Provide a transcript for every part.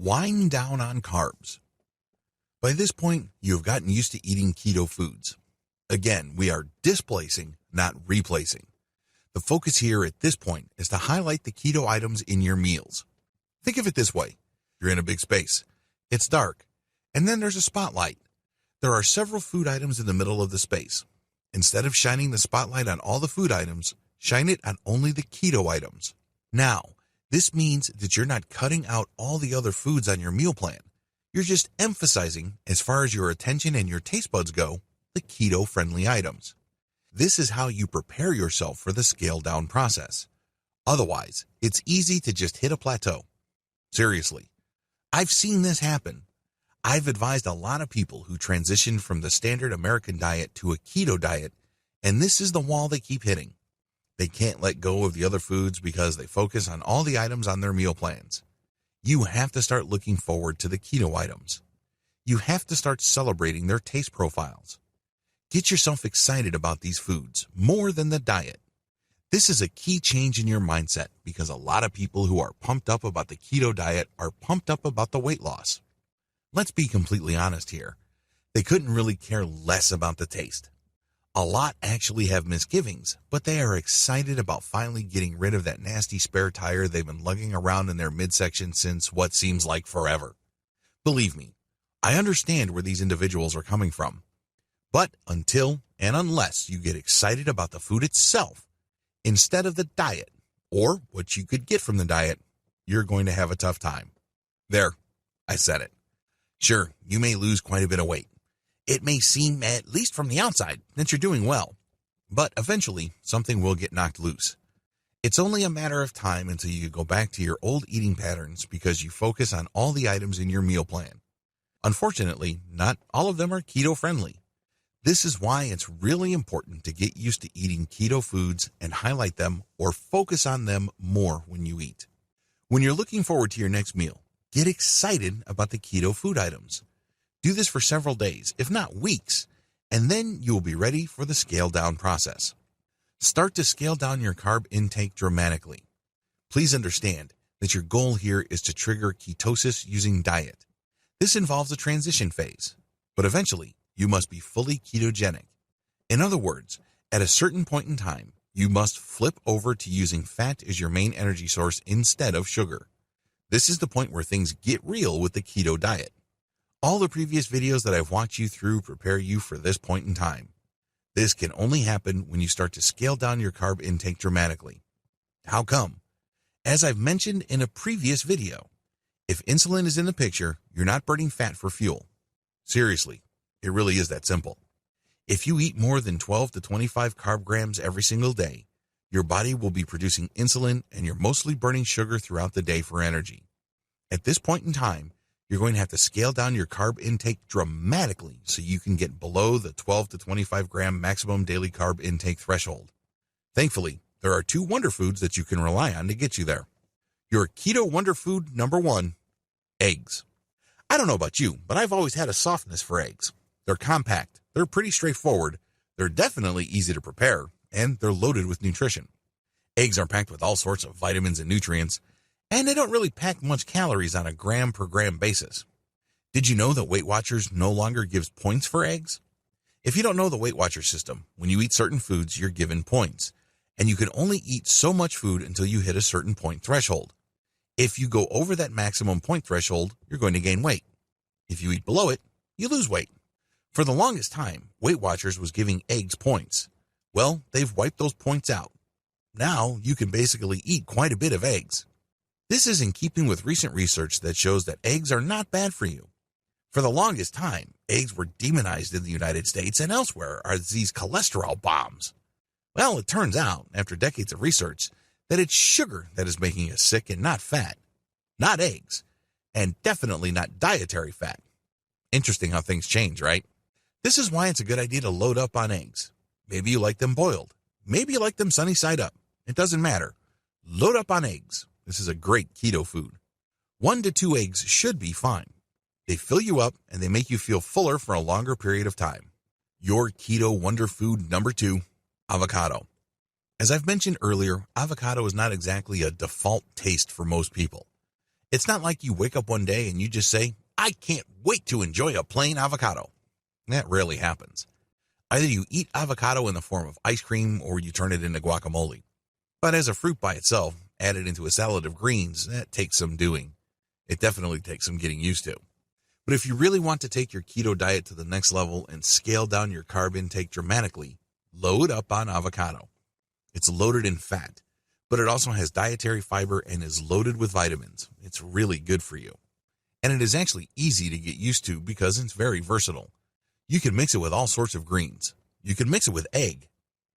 Wind down on carbs. By this point, you have gotten used to eating keto foods. Again, we are displacing, not replacing. The focus here at this point is to highlight the keto items in your meals. Think of it this way. You're in a big space. It's dark. And then there's a spotlight. There are several food items in the middle of the space. Instead of shining the spotlight on all the food items, shine it on only the keto items. Now, this means that you're not cutting out all the other foods on your meal plan. You're just emphasizing, as far as your attention and your taste buds go, the keto-friendly items. This is how you prepare yourself for the scale-down process. Otherwise, it's easy to just hit a plateau. Seriously, I've seen this happen. I've advised a lot of people who transitioned from the standard American diet to a keto diet, and this is the wall they keep hitting. They can't let go of the other foods because they focus on all the items on their meal plans. You have to start looking forward to the keto items. You have to start celebrating their taste profiles. Get yourself excited about these foods more than the diet. This is a key change in your mindset because a lot of people who are pumped up about the keto diet are pumped up about the weight loss. Let's be completely honest here. They couldn't really care less about the taste. A lot actually have misgivings, but they are excited about finally getting rid of that nasty spare tire they've been lugging around in their midsection since what seems like forever. Believe me, I understand where these individuals are coming from. But until and unless you get excited about the food itself, instead of the diet, or what you could get from the diet, you're going to have a tough time. There, I said it. Sure, you may lose quite a bit of weight. It may seem, at least from the outside, that you're doing well, but eventually something will get knocked loose. It's only a matter of time until you go back to your old eating patterns because you focus on all the items in your meal plan. Unfortunately, not all of them are keto-friendly. This is why it's really important to get used to eating keto foods and highlight them or focus on them more when you eat. When you're looking forward to your next meal, get excited about the keto food items. Do this for several days, if not weeks, and then you will be ready for the scale-down process. Start to scale down your carb intake dramatically. Please understand that your goal here is to trigger ketosis using diet. This involves a transition phase, but eventually you must be fully ketogenic. In other words, at a certain point in time, you must flip over to using fat as your main energy source instead of sugar. This is the point where things get real with the keto diet. All the previous videos that I've walked you through prepare you for this point in time. This can only happen when you start to scale down your carb intake dramatically. How come? As I've mentioned in a previous video, if insulin is in the picture, you're not burning fat for fuel. Seriously, it really is that simple. If you eat more than 12 to 25 carb grams every single day, your body will be producing insulin and you're mostly burning sugar throughout the day for energy. At this point in time, you're going to have to scale down your carb intake dramatically so you can get below the 12 to 25 gram maximum daily carb intake threshold. Thankfully, there are two wonder foods that you can rely on to get you there. Your keto wonder food number 1, eggs. I don't know about you, but I've always had a softness for eggs. They're compact, they're pretty straightforward, they're definitely easy to prepare, and they're loaded with nutrition. Eggs are packed with all sorts of vitamins and nutrients, and they don't really pack much calories on a gram per gram basis. Did you know that Weight Watchers no longer gives points for eggs? If you don't know the Weight Watcher system, when you eat certain foods, you're given points, and you can only eat so much food until you hit a certain point threshold. If you go over that maximum point threshold, you're going to gain weight. If you eat below it, you lose weight. For the longest time, Weight Watchers was giving eggs points. Well, they've wiped those points out. Now you can basically eat quite a bit of eggs. This is in keeping with recent research that shows that eggs are not bad for you. For the longest time, eggs were demonized in the United States and elsewhere as these cholesterol bombs. Well, it turns out, after decades of research, that it's sugar that is making us sick and not fat. Not eggs. And definitely not dietary fat. Interesting how things change, right? This is why it's a good idea to load up on eggs. Maybe you like them boiled. Maybe you like them sunny side up. It doesn't matter. Load up on eggs. This is a great keto food. 1 to 2 eggs should be fine. They fill you up and they make you feel fuller for a longer period of time. Your keto wonder food number 2, avocado. As I've mentioned earlier, avocado is not exactly a default taste for most people. It's not like you wake up one day and you just say, I can't wait to enjoy a plain avocado. That rarely happens. Either you eat avocado in the form of ice cream or you turn it into guacamole. But as a fruit by itself, added into a salad of greens, that takes some doing. It definitely takes some getting used to. But if you really want to take your keto diet to the next level and scale down your carb intake dramatically, load up on avocado. It's loaded in fat, but it also has dietary fiber and is loaded with vitamins. It's really good for you. And it is actually easy to get used to because it's very versatile. You can mix it with all sorts of greens. You can mix it with egg.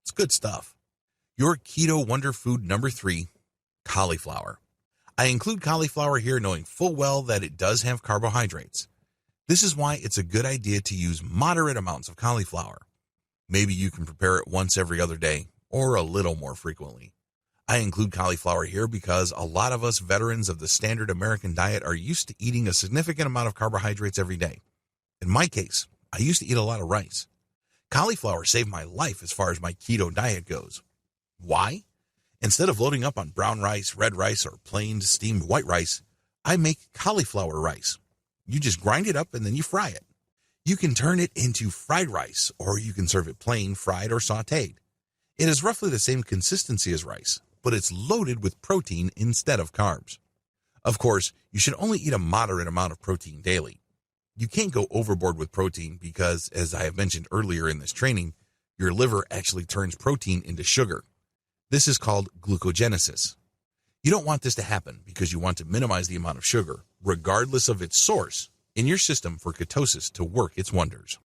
It's good stuff. Your keto wonder food number 3, cauliflower. I include cauliflower here knowing full well that it does have carbohydrates. This is why it's a good idea to use moderate amounts of cauliflower. Maybe you can prepare it once every other day or a little more frequently. I include cauliflower here because a lot of us veterans of the standard American diet are used to eating a significant amount of carbohydrates every day. In my case, I used to eat a lot of rice. Cauliflower saved my life as far as my keto diet goes. Why? Instead of loading up on brown rice, red rice, or plain steamed white rice, I make cauliflower rice. You just grind it up and then you fry it. You can turn it into fried rice, or you can serve it plain, fried, or sautéed. It is roughly the same consistency as rice, but it's loaded with protein instead of carbs. Of course, you should only eat a moderate amount of protein daily. You can't go overboard with protein because, as I have mentioned earlier in this training, your liver actually turns protein into sugar. This is called glucogenesis. You don't want this to happen because you want to minimize the amount of sugar, regardless of its source, in your system for ketosis to work its wonders.